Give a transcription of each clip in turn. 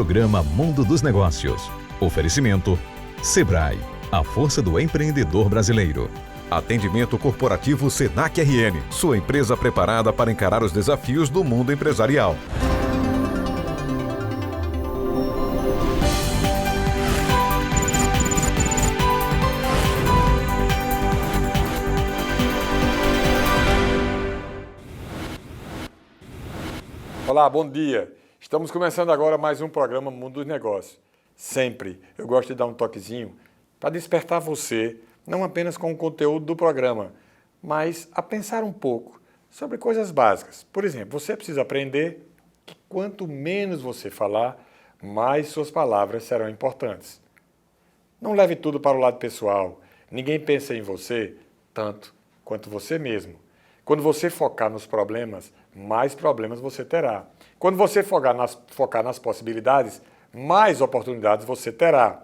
Programa Mundo dos Negócios. Oferecimento Sebrae, a força do empreendedor brasileiro. Atendimento corporativo Senac RN, sua empresa preparada para encarar os desafios do mundo empresarial. Olá, bom dia. Estamos começando agora mais um programa Mundo dos Negócios. Sempre eu gosto de dar um toquezinho para despertar você, não apenas com o conteúdo do programa, mas a pensar um pouco sobre coisas básicas. Por exemplo, você precisa aprender que quanto menos você falar, mais suas palavras serão importantes. Não leve tudo para o lado pessoal. Ninguém pensa em você tanto quanto você mesmo. Quando você focar nos problemas, mais problemas você terá. Quando você focar nas possibilidades, mais oportunidades você terá.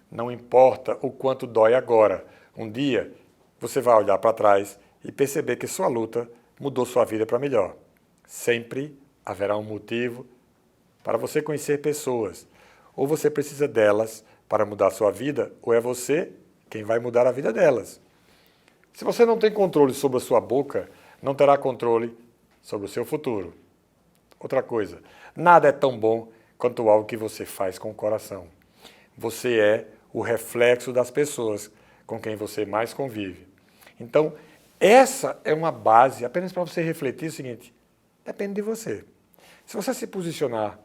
Não importa o quanto dói agora. Um dia, você vai olhar para trás e perceber que sua luta mudou sua vida para melhor. Sempre haverá um motivo para você conhecer pessoas. Ou você precisa delas para mudar sua vida, ou é você quem vai mudar a vida delas. Se você não tem controle sobre a sua boca, não terá controle sobre o seu futuro. Outra coisa, nada é tão bom quanto algo que você faz com o coração. Você é o reflexo das pessoas com quem você mais convive. Então, essa é uma base apenas para você refletir o seguinte: depende de você. Se você se posicionar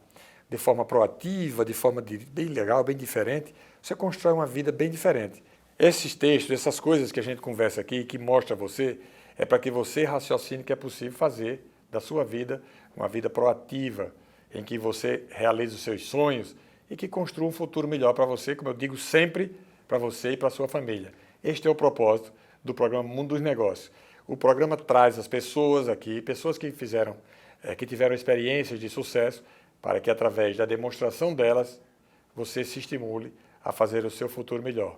de forma proativa, de forma bem legal, bem diferente, você constrói uma vida bem diferente. Esses textos, essas coisas que a gente conversa aqui, que mostra a você, é para que você raciocine que é possível fazer da sua vida uma vida proativa, em que você realize os seus sonhos e que construa um futuro melhor para você, como eu digo sempre, para você e para a sua família. Este é o propósito do programa Mundo dos Negócios. O programa traz as pessoas aqui, pessoas que tiveram experiências de sucesso, para que através da demonstração delas, você se estimule a fazer o seu futuro melhor.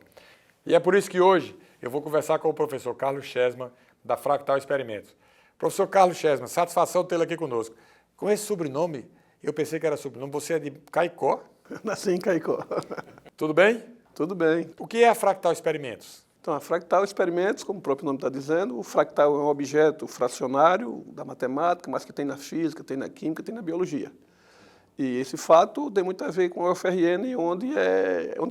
E é por isso que hoje eu vou conversar com o professor Carlos Chesma, da Fractal Experimentos. Professor Carlos Chesma, satisfação tê-lo aqui conosco. Com esse sobrenome, eu pensei que era sobrenome, você é de Caicó? Nasci em Caicó. Tudo bem? Tudo bem. O que é a Fractal Experimentos? Então, a Fractal Experimentos, como o próprio nome está dizendo, o fractal é um objeto fracionário da matemática, mas que tem na física, tem na química, tem na biologia. E esse fato tem muito a ver com a UFRN, onde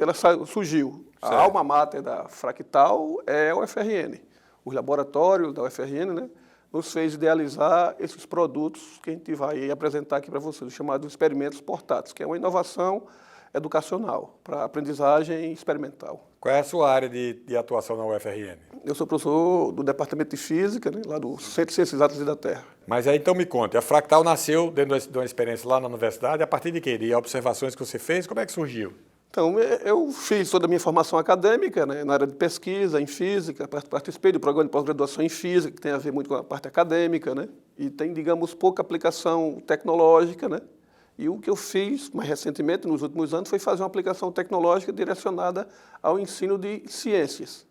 ela surgiu. Certo. A alma mater da Fractal é a UFRN. Os laboratórios da UFRN, né, nos fez idealizar esses produtos que a gente vai apresentar aqui para vocês, os chamados experimentos portáteis, que é uma inovação educacional para aprendizagem experimental. Qual é a sua área de atuação na UFRN? Eu sou professor do Departamento de Física, né, lá do Centro de Ciências Exatas e da Terra. Mas aí então me conte, a Fractal nasceu dentro de uma experiência lá na universidade, a partir de quê? De observações que você fez, como é que surgiu? Então, eu fiz toda a minha formação acadêmica, né, na área de pesquisa, em física, participei do programa de pós-graduação em física, que tem a ver muito com a parte acadêmica, né, e tem, digamos, pouca aplicação tecnológica, né, e o que eu fiz mais recentemente, nos últimos anos, foi fazer uma aplicação tecnológica direcionada ao ensino de ciências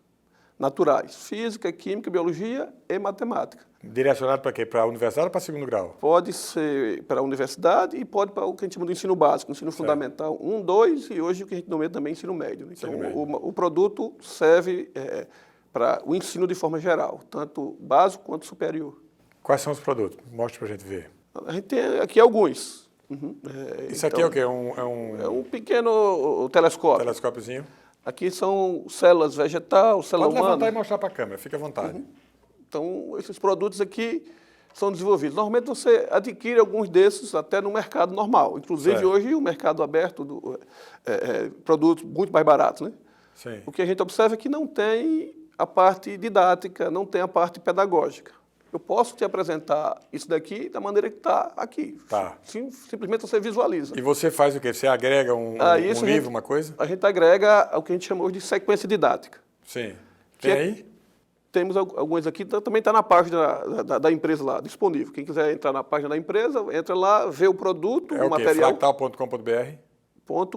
naturais, física, química, biologia e matemática. Direcionado para quê? Para a universidade ou para segundo grau? Pode ser para a universidade e pode para o que a gente chama de ensino básico, ensino fundamental 1, 2 e hoje o que a gente nomeia também ensino médio. Então, o produto serve para o ensino de forma geral, tanto básico quanto superior. Quais são os produtos? Mostre para a gente ver. A gente tem aqui alguns. Isso aqui é o quê? É um pequeno telescópio. Telescópiozinho. Aqui são células vegetal, célula humana. Pode levantar e mostrar para a câmera, fica à vontade. Então, esses produtos aqui são desenvolvidos. Normalmente você adquire alguns desses até no mercado normal. Inclusive, certo. Hoje, o mercado aberto, produtos muito mais baratos. Né? Sim. O que a gente observa é que não tem a parte didática, não tem a parte pedagógica. Eu posso te apresentar isso daqui da maneira que está aqui. Tá. Simplesmente você visualiza. E você faz o quê? Você agrega um livro, uma coisa? A gente agrega o que a gente chama de sequência didática. Sim. Tem aí? Temos alguns aqui, também está na página da empresa lá, disponível. Quem quiser entrar na página da empresa, entra lá, vê o produto, o material. fractal.com.br?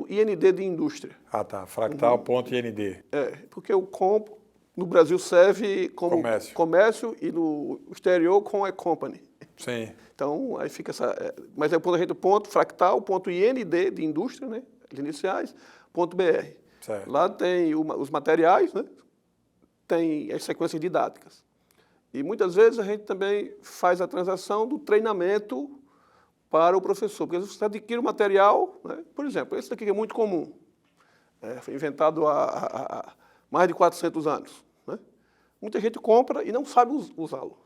.ind de indústria. Ah, tá. Fractal.ind. Porque o comp no Brasil serve como comércio e no exterior como company. Sim. Então, aí fica essa... Mas é o ponto fractal, ponto IND de indústria, né? As iniciais, ponto BR. Certo. Lá tem os materiais, né? Tem as sequências didáticas. E muitas vezes a gente também faz a transação do treinamento para o professor, porque você adquire o material, né? Por exemplo, esse daqui que é muito comum, foi inventado há mais de 400 anos. Né? Muita gente compra e não sabe usá-lo.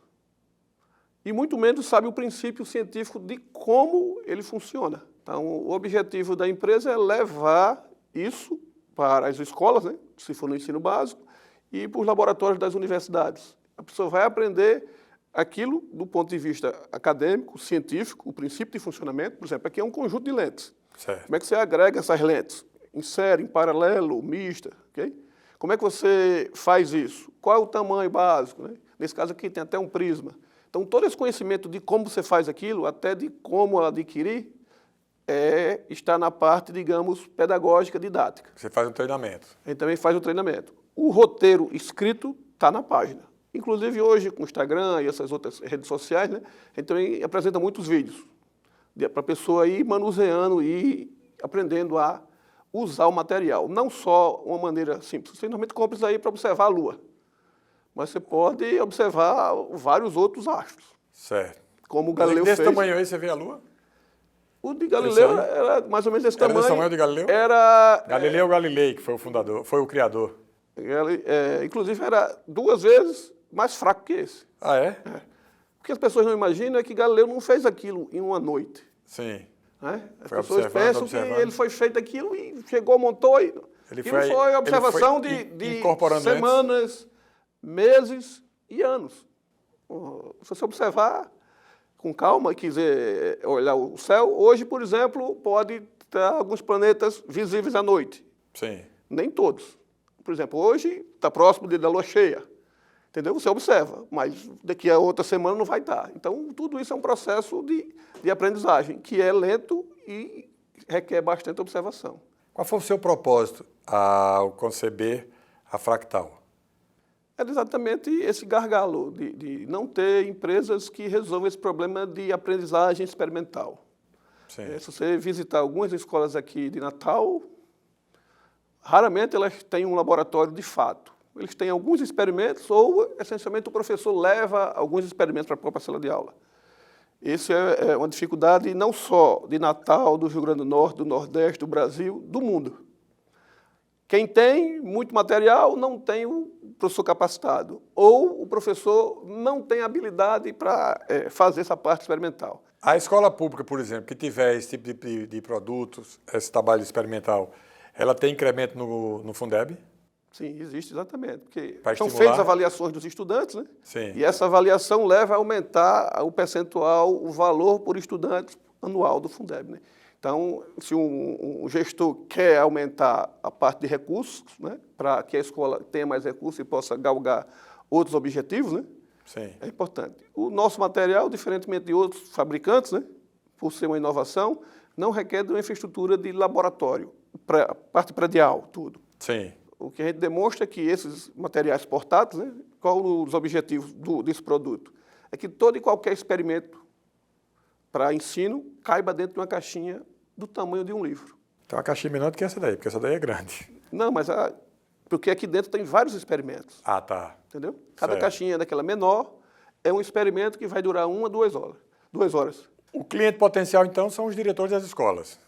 E muito menos sabe o princípio científico de como ele funciona. Então, o objetivo da empresa é levar isso para as escolas, né? Se for no ensino básico, e para os laboratórios das universidades. A pessoa vai aprender aquilo do ponto de vista acadêmico, científico, o princípio de funcionamento. Por exemplo, aqui é um conjunto de lentes. Certo. Como é que você agrega essas lentes? Em série, em paralelo, mista, ok? Como é que você faz isso? Qual é o tamanho básico? Né? Nesse caso aqui tem até um prisma. Então, todo esse conhecimento de como você faz aquilo, até de como adquirir, está na parte, digamos, pedagógica, didática. Você faz um treinamento. A gente também faz o treinamento. O roteiro escrito está na página. Inclusive, hoje, com o Instagram e essas outras redes sociais, né, a gente também apresenta muitos vídeos para a pessoa ir manuseando e aprendendo a usar o material. Não só uma maneira simples. Você normalmente compra isso aí para observar a Lua. Mas você pode observar vários outros astros. Certo. Como o Galileu desse fez. tamanho aí você vê a Lua? O de Galileu era mais ou menos desse tamanho. Era desse tamanho de Galileu? Era... Galileu Galilei, que foi o fundador, foi o criador. Inclusive, era 2 vezes mais fraco que esse. Ah, é? O que as pessoas não imaginam é que Galileu não fez aquilo em uma noite. Sim. Né? As Foi pessoas pensam observando. que ele foi feito aquilo e chegou, montou. E não foi observação de semanas, meses e anos. Se você observar com calma e quiser olhar o céu, hoje, por exemplo, pode ter alguns planetas visíveis à noite. Sim. Nem todos. Por exemplo, hoje está próximo da lua cheia. Entendeu? Você observa, mas daqui a outra semana não vai estar. Então, tudo isso é um processo de aprendizagem, que é lento e requer bastante observação. Qual foi o seu propósito ao conceber a Fractal? Era exatamente esse gargalo de não ter empresas que resolvam esse problema de aprendizagem experimental. Sim. Se você visitar algumas escolas aqui de Natal, raramente elas têm um laboratório de fato. Eles têm alguns experimentos ou, essencialmente, o professor leva alguns experimentos para a própria sala de aula. Isso é uma dificuldade não só de Natal, do Rio Grande do Norte, do Nordeste, do Brasil, do mundo. Quem tem muito material não tem o professor capacitado, ou o professor não tem habilidade para fazer essa parte experimental. A escola pública, por exemplo, que tiver esse tipo de produtos, esse trabalho experimental, ela tem incremento no Fundeb? Sim, existe, exatamente. Porque são feitas avaliações dos estudantes, né? Sim. E essa avaliação leva a aumentar o percentual, o valor por estudante anual do Fundeb. Né? Então, se um gestor quer aumentar a parte de recursos, né, para que a escola tenha mais recursos e possa galgar outros objetivos, né, sim, é importante. O nosso material, diferentemente de outros fabricantes, né, por ser uma inovação, não requer de uma infraestrutura de laboratório, parte predial, tudo. Sim. O que a gente demonstra é que esses materiais portáteis, né, qual os objetivos desse produto? É que todo e qualquer experimento para ensino caiba dentro de uma caixinha do tamanho de um livro. Então, uma caixinha menor do que essa daí, porque essa daí é grande. Não, mas porque aqui dentro tem vários experimentos. Ah, tá. Entendeu? Cada Certo. caixinha daquela menor é um experimento que vai durar 1 a 2 horas. 2 horas. O cliente potencial, então, são os diretores das escolas.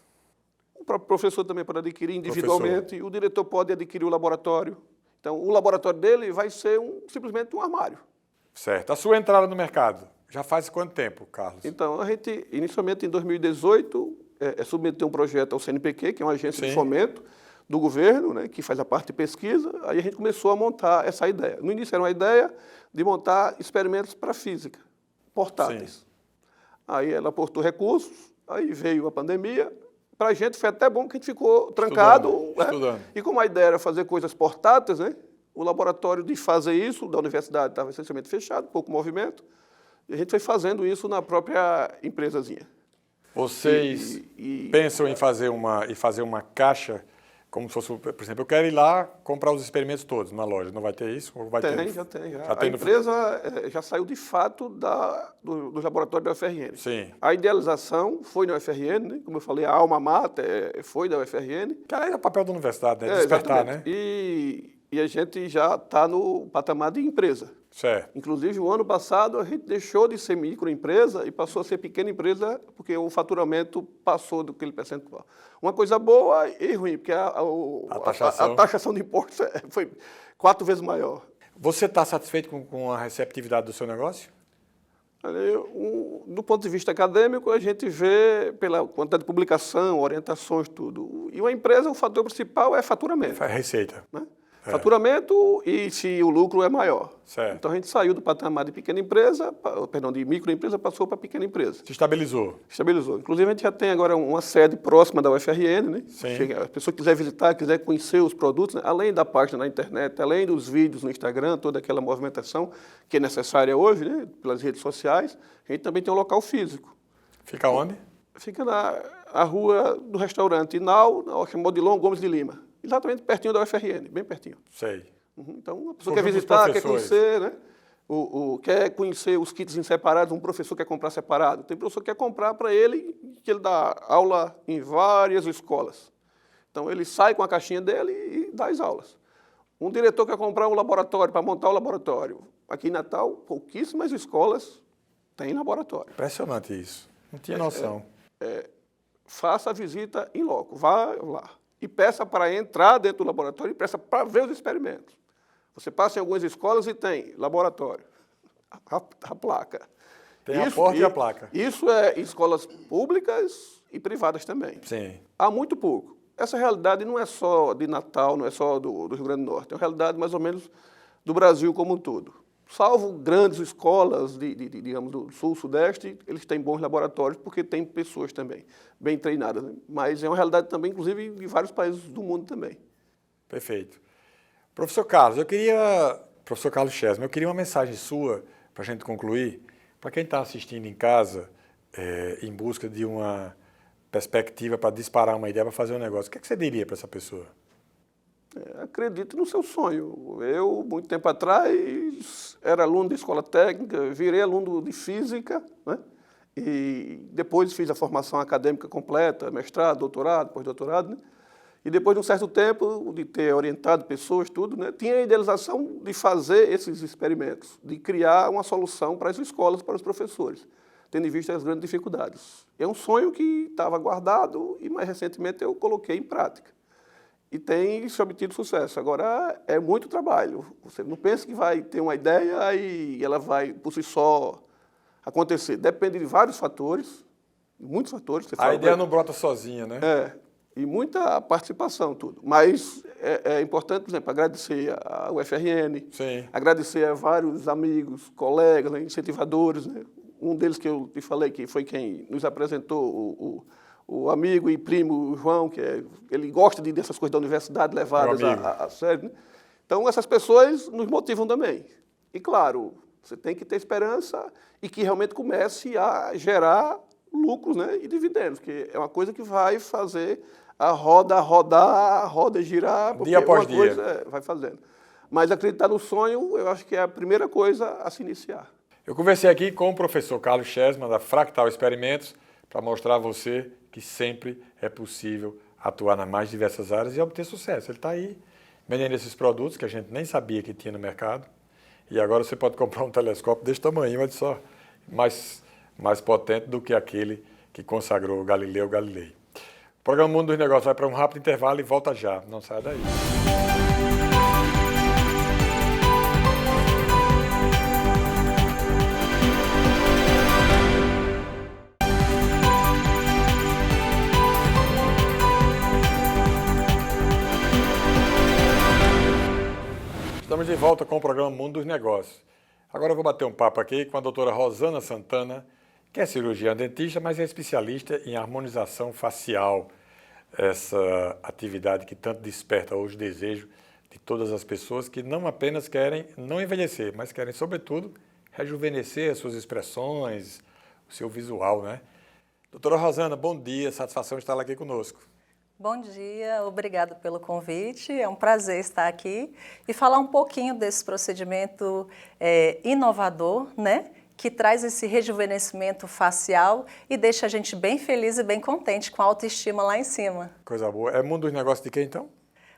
O próprio professor também pode adquirir individualmente, o diretor pode adquirir o laboratório. Então, o laboratório dele vai ser simplesmente um armário. Certo. A sua entrada no mercado, já faz quanto tempo, Carlos? Então, a gente, inicialmente em 2018, submeteu um projeto ao CNPq, que é uma agência Sim. de fomento do governo, né, que faz a parte de pesquisa, aí a gente começou a montar essa ideia. No início era uma ideia de montar experimentos para física, portáteis. Sim. Aí ela aportou recursos, aí veio a pandemia. Para a gente foi até bom que a gente ficou trancado. Estudando. E como a ideia era fazer coisas portáteis, né, o laboratório de fazer isso da universidade estava essencialmente fechado, pouco movimento, e a gente foi fazendo isso na própria empresazinha. Vocês pensam em fazer uma caixa Como se fosse, por exemplo, eu quero ir lá comprar os experimentos todos na loja. Não vai ter isso? Ou vai ter? Já tem. Já A tem empresa já saiu de fato do laboratório da UFRN. Sim. A idealização foi na UFRN, né? Como eu falei, a alma mater foi da UFRN. Que aí é o papel da universidade, né? Despertar, né? E a gente já está no patamar de empresa. Certo. Inclusive, o ano passado, a gente deixou de ser microempresa e passou a ser pequena empresa, porque o faturamento passou daquele percentual. Uma coisa boa e ruim, porque a taxação de impostos foi 4 vezes maior. Você está satisfeito com a receptividade do seu negócio? Do ponto de vista acadêmico, a gente vê pela quantidade de publicação, orientações, tudo. E uma empresa, o fator principal é faturamento. É receita. Né? Faturamento e se o lucro é maior. Certo. Então a gente saiu do patamar de pequena empresa, de microempresa, passou para pequena empresa. Se estabilizou. Estabilizou. Inclusive a gente já tem agora uma sede próxima da UFRN, né? Sim. A pessoa que quiser visitar, quiser conhecer os produtos, né? Além da página na internet, além dos vídeos no Instagram, toda aquela movimentação que é necessária hoje, né? Pelas redes sociais, a gente também tem um local físico. Fica onde? Fica na rua do restaurante Inal, na Modilon Gomes de Lima. Exatamente pertinho da UFRN, bem pertinho. Sei. Então, a pessoa quer visitar, quer conhecer, né? Quer conhecer os kits em separados, um professor quer comprar separado. Tem professor que quer comprar para ele, que ele dá aula em várias escolas. Então, ele sai com a caixinha dele e dá as aulas. Um diretor quer comprar um laboratório, para montar o laboratório. Aqui em Natal, pouquíssimas escolas têm laboratório. Impressionante isso. Não tinha noção. Faça a visita em loco, vá lá. E peça para entrar dentro do laboratório e peça para ver os experimentos. Você passa em algumas escolas e tem laboratório, a placa. Tem a porta e a placa. Isso é em escolas públicas e privadas também. Sim. Há muito pouco. Essa realidade não é só de Natal, não é só do Rio Grande do Norte, é uma realidade mais ou menos do Brasil como um todo. Salvo grandes escolas, digamos, do Sul, Sudeste, eles têm bons laboratórios, porque tem pessoas também bem treinadas. Né? Mas é uma realidade também, inclusive, de vários países do mundo também. Perfeito. Professor Carlos Chesma, eu queria uma mensagem sua, para a gente concluir, para quem está assistindo em casa, em busca de uma perspectiva para disparar uma ideia, para fazer um negócio. O que é que você diria para essa pessoa? Acredite no seu sonho. Eu, muito tempo atrás, era aluno de escola técnica, virei aluno de física, né? E depois fiz a formação acadêmica completa, mestrado, doutorado, pós-doutorado, né? E depois de um certo tempo de ter orientado pessoas, tudo, né? Tinha a idealização de fazer esses experimentos, de criar uma solução para as escolas, para os professores, tendo em vista as grandes dificuldades. É um sonho que estava guardado e, mais recentemente, eu coloquei em prática. E tem se obtido sucesso. Agora, é muito trabalho. Você não pensa que vai ter uma ideia e ela vai, por si só, acontecer. Depende de vários fatores, muitos fatores. A ideia não brota sozinha, né? E muita participação, tudo. Mas é importante, por exemplo, agradecer à UFRN, Sim. agradecer a vários amigos, colegas, né, incentivadores. Né? Um deles que eu te falei, que foi quem nos apresentou, o amigo e primo João, ele gosta dessas coisas da universidade levadas a sério. Né? Então, essas pessoas nos motivam também. E, claro, você tem que ter esperança e que realmente comece a gerar lucros, né, e dividendos, que é uma coisa que vai fazer a roda rodar, a roda girar, porque dia após uma coisa vai fazendo. Mas acreditar no sonho, eu acho que é a primeira coisa a se iniciar. Eu conversei aqui com o professor Carlos Chesma, da Fractal Experimentos, para mostrar a você que sempre é possível atuar nas mais diversas áreas e obter sucesso. Ele está aí vendendo esses produtos que a gente nem sabia que tinha no mercado. E agora você pode comprar um telescópio desse tamanho, olha só, mais potente do que aquele que consagrou Galileu Galilei. O programa Mundo dos Negócios vai para um rápido intervalo e volta já. Não saia daí. Estamos de volta com o programa Mundo dos Negócios. Agora eu vou bater um papo aqui com a doutora Rosana Santana, que é cirurgiã dentista, mas é especialista em harmonização facial. Essa atividade que tanto desperta hoje o desejo de todas as pessoas que não apenas querem não envelhecer, mas querem, sobretudo, rejuvenescer as suas expressões, o seu visual, né? Doutora Rosana, bom dia, satisfação de estar aqui conosco. Bom dia, obrigado pelo convite. É um prazer estar aqui e falar um pouquinho desse procedimento inovador, né? Que traz esse rejuvenescimento facial e deixa a gente bem feliz e bem contente, com a autoestima lá em cima. Coisa boa. É mundo dos negócios de quem, então?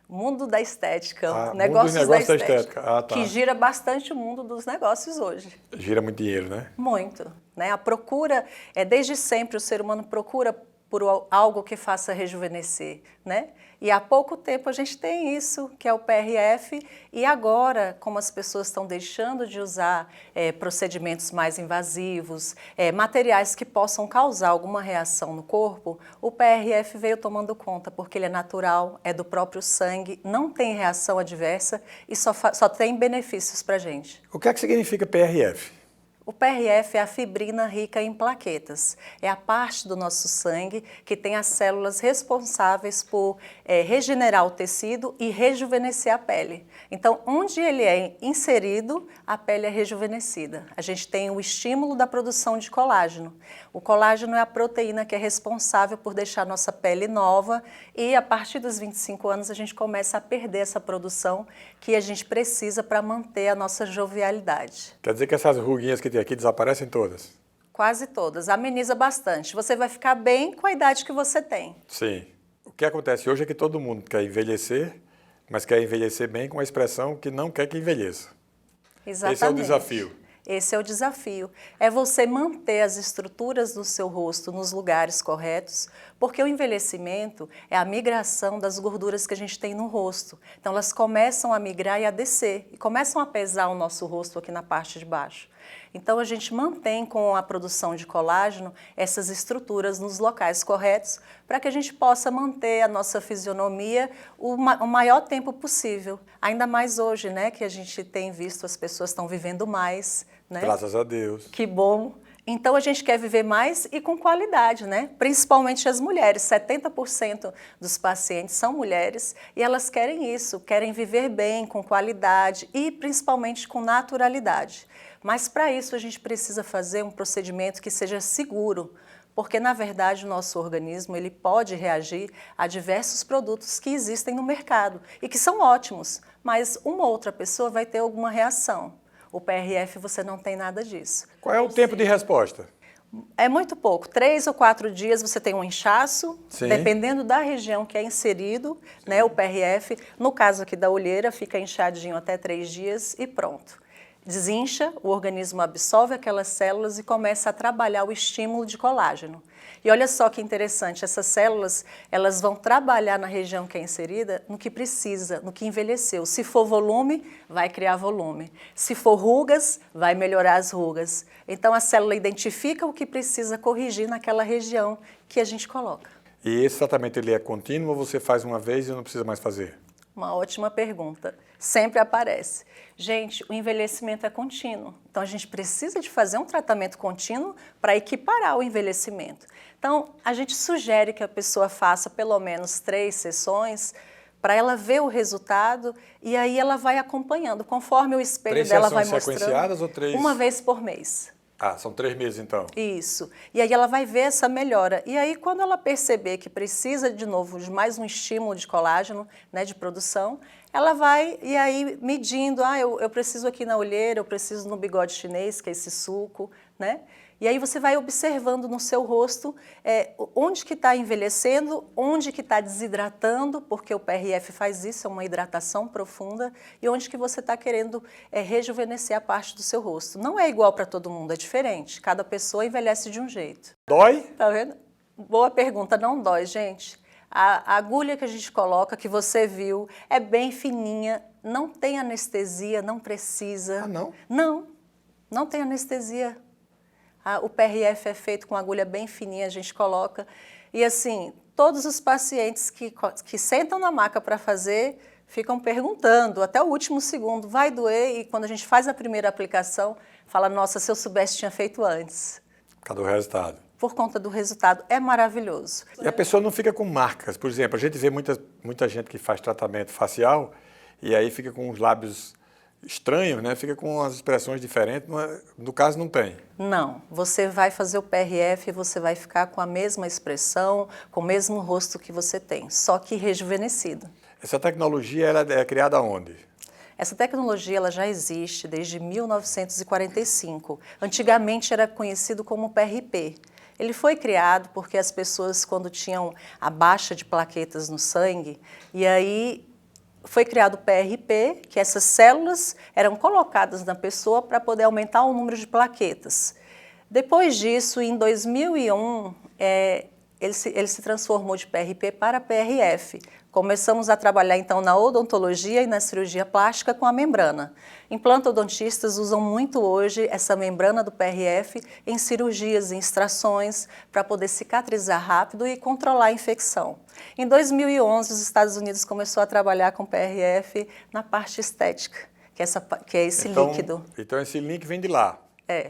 Mundo da estética, Mundo dos negócios da negócios da estética, estética. Ah, tá. que gira bastante o mundo dos negócios hoje. Gira muito dinheiro, né? Muito, né? A procura, desde sempre o ser humano procura por algo que faça rejuvenescer, né? E há pouco tempo a gente tem isso, que é o PRF, e agora, como as pessoas estão deixando de usar procedimentos mais invasivos, materiais que possam causar alguma reação no corpo, o PRF veio tomando conta, porque ele é natural, é do próprio sangue, não tem reação adversa e só tem benefícios para a gente. O que é que significa PRF? O PRF é a fibrina rica em plaquetas. É a parte do nosso sangue que tem as células responsáveis por regenerar o tecido e rejuvenescer a pele. Então, onde ele é inserido, a pele é rejuvenescida. A gente tem o estímulo da produção de colágeno. O colágeno é a proteína que é responsável por deixar a nossa pele nova e, a partir dos 25 anos, a gente começa a perder essa produção que a gente precisa para manter a nossa jovialidade. Quer dizer que essas ruguinhas que tem aqui desaparecem todas? Quase todas. Ameniza bastante. Você vai ficar bem com a idade que você tem. Sim. O que acontece hoje é que todo mundo quer envelhecer, mas quer envelhecer bem com a expressão que não quer que envelheça. Exatamente. Esse é o desafio. Esse é o desafio. É você manter as estruturas do seu rosto nos lugares corretos, porque o envelhecimento é a migração das gorduras que a gente tem no rosto. Então, elas começam a migrar e a descer, e começam a pesar o nosso rosto aqui na parte de baixo. Então, a gente mantém com a produção de colágeno essas estruturas nos locais corretos para que a gente possa manter a nossa fisionomia o maior tempo possível. Ainda mais hoje, né, que a gente tem visto as pessoas estão vivendo mais, né? Graças a Deus. Que bom. Então, a gente quer viver mais e com qualidade, né? Principalmente as mulheres. 70% dos pacientes são mulheres e elas querem isso, querem viver bem, com qualidade e principalmente com naturalidade. Mas para isso a gente precisa fazer um procedimento que seja seguro, porque na verdade o nosso organismo ele pode reagir a diversos produtos que existem no mercado e que são ótimos, mas uma outra pessoa vai ter alguma reação. O PRF você não tem nada disso. Qual é o tempo de resposta? É muito pouco. 3 ou 4 dias você tem um inchaço, Sim. Dependendo da região que é inserido, né, o PRF. No caso aqui da olheira, fica inchadinho até 3 dias e pronto. Desincha, o organismo absorve aquelas células e começa a trabalhar o estímulo de colágeno. E olha só que interessante, essas células, elas vão trabalhar na região que é inserida no que precisa, no que envelheceu. Se for volume, vai criar volume. Se for rugas, vai melhorar as rugas. Então a célula identifica o que precisa corrigir naquela região que a gente coloca. E esse tratamento ele é contínuo ou você faz uma vez e não precisa mais fazer? Uma ótima pergunta. Sempre aparece. Gente, o envelhecimento é contínuo. Então, a gente precisa de fazer um tratamento contínuo para equiparar o envelhecimento. Então, a gente sugere que a pessoa faça pelo menos 3 sessões para ela ver o resultado e aí ela vai acompanhando. Conforme o espelho dela vai mostrando. 3 sessões sequenciadas ou 3? Uma vez por mês. Ah, são 3 meses então. Isso. E aí ela vai ver essa melhora. E aí quando ela perceber que precisa de novo de mais um estímulo de colágeno, né, de produção, ela vai e aí medindo, eu preciso aqui na olheira, eu preciso no bigode chinês, que é esse sulco, né? E aí você vai observando no seu rosto onde que está envelhecendo, onde que está desidratando, porque o PRF faz isso, é uma hidratação profunda, e onde que você está querendo rejuvenescer a parte do seu rosto. Não é igual para todo mundo, é diferente. Cada pessoa envelhece de um jeito. Dói? Tá vendo? Boa pergunta, não dói, gente. A agulha que a gente coloca, que você viu, é bem fininha, não tem anestesia, não precisa. Ah, não? Não tem anestesia. O PRF é feito com agulha bem fininha, a gente coloca. E assim, todos os pacientes que sentam na maca para fazer, ficam perguntando, até o último segundo, vai doer? E quando a gente faz a primeira aplicação, fala, nossa, se eu soubesse, tinha feito antes. Por causa do resultado. Por conta do resultado, é maravilhoso. E a pessoa não fica com marcas. Por exemplo, a gente vê muita gente que faz tratamento facial e aí fica com os lábios estranhos, né? Fica com as expressões diferentes, no caso não tem. Não, você vai fazer o PRF e você vai ficar com a mesma expressão, com o mesmo rosto que você tem, só que rejuvenescido. Essa tecnologia ela é criada onde? Essa tecnologia ela já existe desde 1945. Antigamente era conhecido como PRP. Ele foi criado porque as pessoas, quando tinham a baixa de plaquetas no sangue, e aí foi criado o PRP, que essas células eram colocadas na pessoa para poder aumentar o número de plaquetas. Depois disso, em 2001, ele se transformou de PRP para PRF. Começamos a trabalhar, então, na odontologia e na cirurgia plástica com a membrana. Implantodontistas usam muito hoje essa membrana do PRF em cirurgias, em extrações, para poder cicatrizar rápido e controlar a infecção. Em 2011, os Estados Unidos começou a trabalhar com PRF na parte estética, que é esse líquido. Então, esse link vem de lá.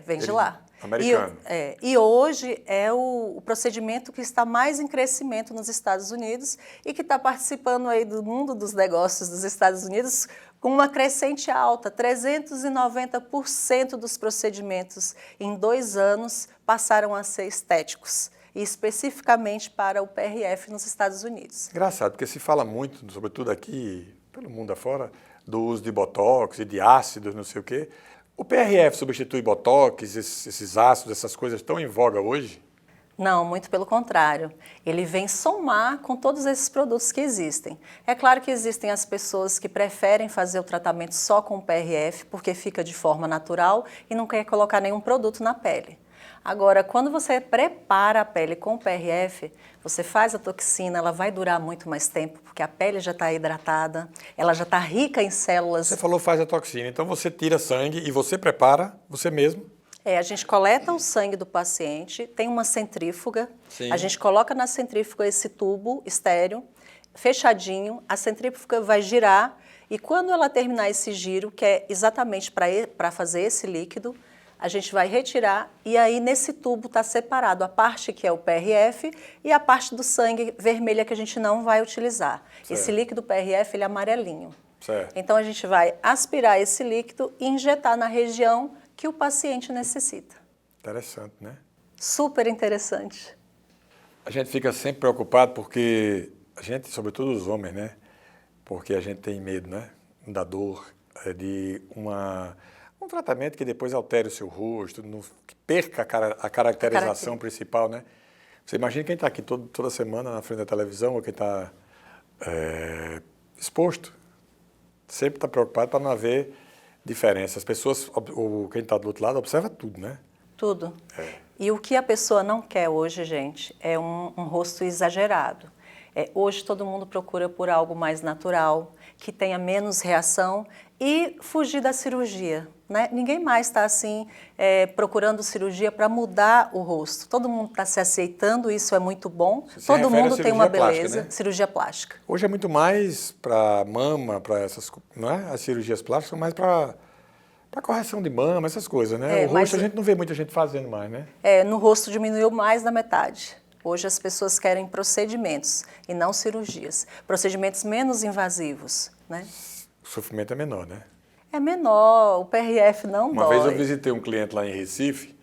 Vem de lá. Americano. E hoje é o procedimento que está mais em crescimento nos Estados Unidos e que está participando aí do mundo dos negócios dos Estados Unidos com uma crescente alta. 390% dos procedimentos em 2 anos passaram a ser estéticos, e especificamente para o PRF nos Estados Unidos. Engraçado, porque se fala muito, sobretudo aqui, pelo mundo afora, do uso de botox e de ácidos, não sei o quê. O PRF substitui botox, esses ácidos, essas coisas estão em voga hoje? Não, muito pelo contrário. Ele vem somar com todos esses produtos que existem. É claro que existem as pessoas que preferem fazer o tratamento só com o PRF, porque fica de forma natural e não quer colocar nenhum produto na pele. Agora, quando você prepara a pele com o PRF, você faz a toxina, ela vai durar muito mais tempo, porque a pele já está hidratada, ela já está rica em células. Você falou faz a toxina, então você tira sangue e você prepara você mesmo? A gente coleta o sangue do paciente, tem uma centrífuga, Sim. A gente coloca na centrífuga esse tubo estéreo, fechadinho, a centrífuga vai girar e quando ela terminar esse giro, que é exatamente para fazer esse líquido, a gente vai retirar e aí nesse tubo está separado a parte que é o PRF e a parte do sangue vermelha que a gente não vai utilizar. Certo. Esse líquido PRF ele é amarelinho. Certo. Então a gente vai aspirar esse líquido e injetar na região que o paciente necessita. Interessante, né? Super interessante. A gente fica sempre preocupado porque a gente, sobretudo os homens, né? Porque a gente tem medo, né? Da dor, de um tratamento que depois altere o seu rosto, que perca a caracterização principal, né? Você imagina quem está aqui toda semana na frente da televisão ou quem está exposto, sempre está preocupado para não haver diferença. As pessoas, ou quem está do outro lado, observa tudo, né? Tudo. E o que a pessoa não quer hoje, gente, é um rosto exagerado. Hoje todo mundo procura por algo mais natural, que tenha menos reação e fugir da cirurgia, né? Ninguém mais está assim procurando cirurgia para mudar o rosto. Todo mundo está se aceitando, isso é muito bom. Todo mundo tem uma beleza. Plástica, né? Cirurgia plástica. Hoje é muito mais para mama, para essas, não é? As cirurgias plásticas, mais para correção de mama, essas coisas, né? O rosto a gente não vê muita gente fazendo mais, né? No rosto diminuiu mais da metade. Hoje as pessoas querem procedimentos e não cirurgias. Procedimentos menos invasivos, né? O sofrimento é menor, né? É menor, o PRF não dói. Uma vez eu visitei um cliente lá em Recife,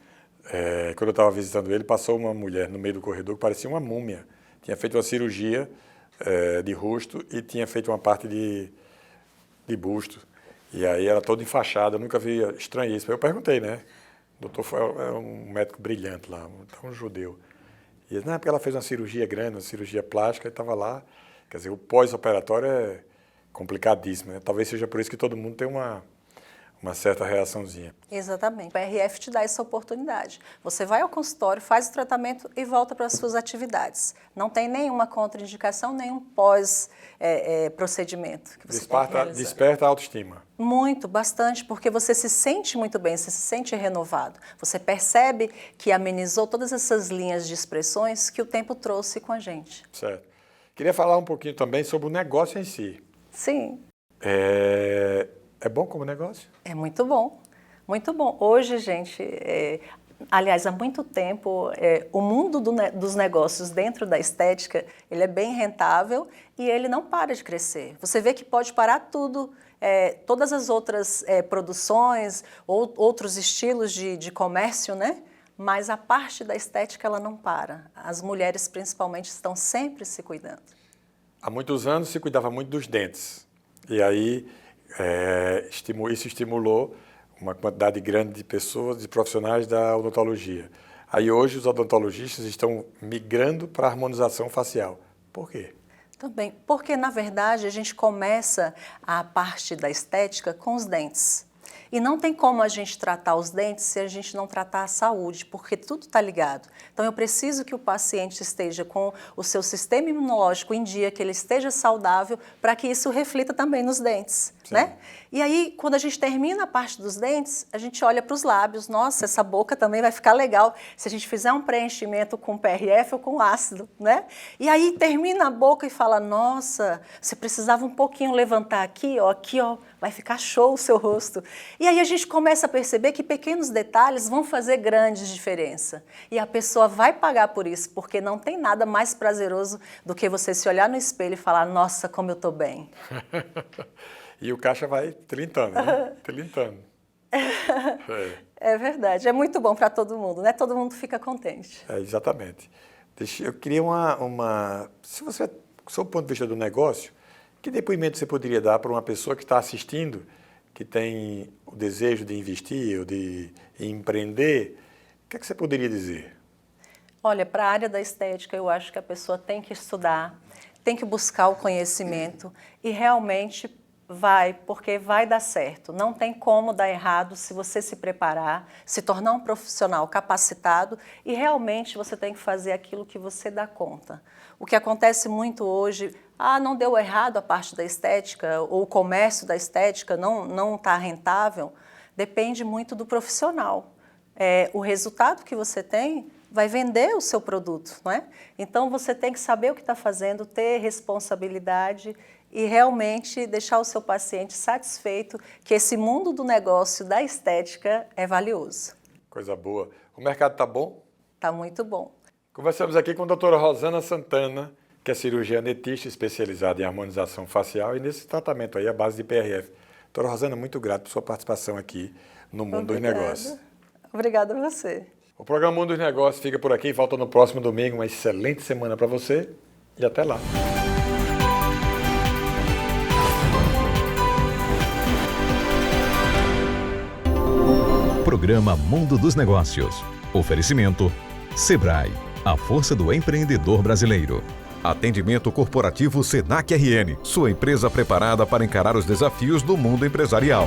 quando eu estava visitando ele, passou uma mulher no meio do corredor que parecia uma múmia. Tinha feito uma cirurgia de rosto e tinha feito uma parte de busto. E aí ela toda enfaixada, eu nunca vi, estranho isso. Eu perguntei, né? O doutor foi um médico brilhante lá, um judeu. E ele, não, é porque ela fez uma cirurgia grande, uma cirurgia plástica, e estava lá. Quer dizer, o pós-operatório é complicadíssimo, né? Talvez seja por isso que todo mundo tem uma certa reaçãozinha. Exatamente. O PRF te dá essa oportunidade. Você vai ao consultório, faz o tratamento e volta para as suas atividades. Não tem nenhuma contraindicação, nenhum pós-procedimento. Desperta a autoestima. Muito, bastante, porque você se sente muito bem, você se sente renovado. Você percebe que amenizou todas essas linhas de expressões que o tempo trouxe com a gente. Certo. Queria falar um pouquinho também sobre o negócio em si. Sim. É bom como negócio? É muito bom, muito bom. Hoje, gente, Aliás, há muito tempo, o mundo dos negócios dentro da estética, ele é bem rentável e ele não para de crescer. Você vê que pode parar tudo, todas as outras produções, ou outros estilos de comércio, né? Mas a parte da estética, ela não para. As mulheres, principalmente, estão sempre se cuidando. Há muitos anos se cuidava muito dos dentes. E aí isso estimulou uma quantidade grande de pessoas, de profissionais da odontologia. Aí hoje os odontologistas estão migrando para a harmonização facial. Por quê? Também, porque na verdade a gente começa a parte da estética com os dentes. E não tem como a gente tratar os dentes se a gente não tratar a saúde, porque tudo está ligado. Então eu preciso que o paciente esteja com o seu sistema imunológico em dia, que ele esteja saudável, para que isso reflita também nos dentes, né? E aí, quando a gente termina a parte dos dentes, a gente olha para os lábios. Nossa, essa boca também vai ficar legal se a gente fizer um preenchimento com PRF ou com ácido, né? E aí termina a boca e fala, nossa, você precisava um pouquinho levantar aqui, ó, vai ficar show o seu rosto. E aí a gente começa a perceber que pequenos detalhes vão fazer grande diferença. E a pessoa vai pagar por isso, porque não tem nada mais prazeroso do que você se olhar no espelho e falar, nossa, como eu estou bem. E o caixa vai trilintando, né? Trilintando. É verdade, é muito bom para todo mundo, né? Todo mundo fica contente. Exatamente. Eu queria se você, sob o ponto de vista do negócio, que depoimento você poderia dar para uma pessoa que está assistindo, que tem o desejo de investir ou de empreender? O que é que você poderia dizer? Olha, para a área da estética, eu acho que a pessoa tem que estudar, tem que buscar o conhecimento e realmente porque vai dar certo. Não tem como dar errado se você se preparar, se tornar um profissional capacitado e realmente você tem que fazer aquilo que você dá conta. O que acontece muito hoje, não deu errado a parte da estética, ou o comércio da estética não está rentável, depende muito do profissional. O resultado que você tem vai vender o seu produto, não é? Então você tem que saber o que está fazendo, ter responsabilidade e realmente deixar o seu paciente satisfeito que esse mundo do negócio da estética é valioso. Coisa boa. O mercado está bom? Está muito bom. Conversamos aqui com a doutora Rosana Santana, que é cirurgiã dentista especializada em harmonização facial e nesse tratamento aí à base de PRF. Doutora Rosana, muito grato por sua participação aqui no Mundo dos Negócios. Obrigada a você. O programa Mundo dos Negócios fica por aqui, volta no próximo domingo. Uma excelente semana para você e até lá. Programa Mundo dos Negócios. Oferecimento Sebrae, a força do empreendedor brasileiro. Atendimento corporativo Senac RN, sua empresa preparada para encarar os desafios do mundo empresarial.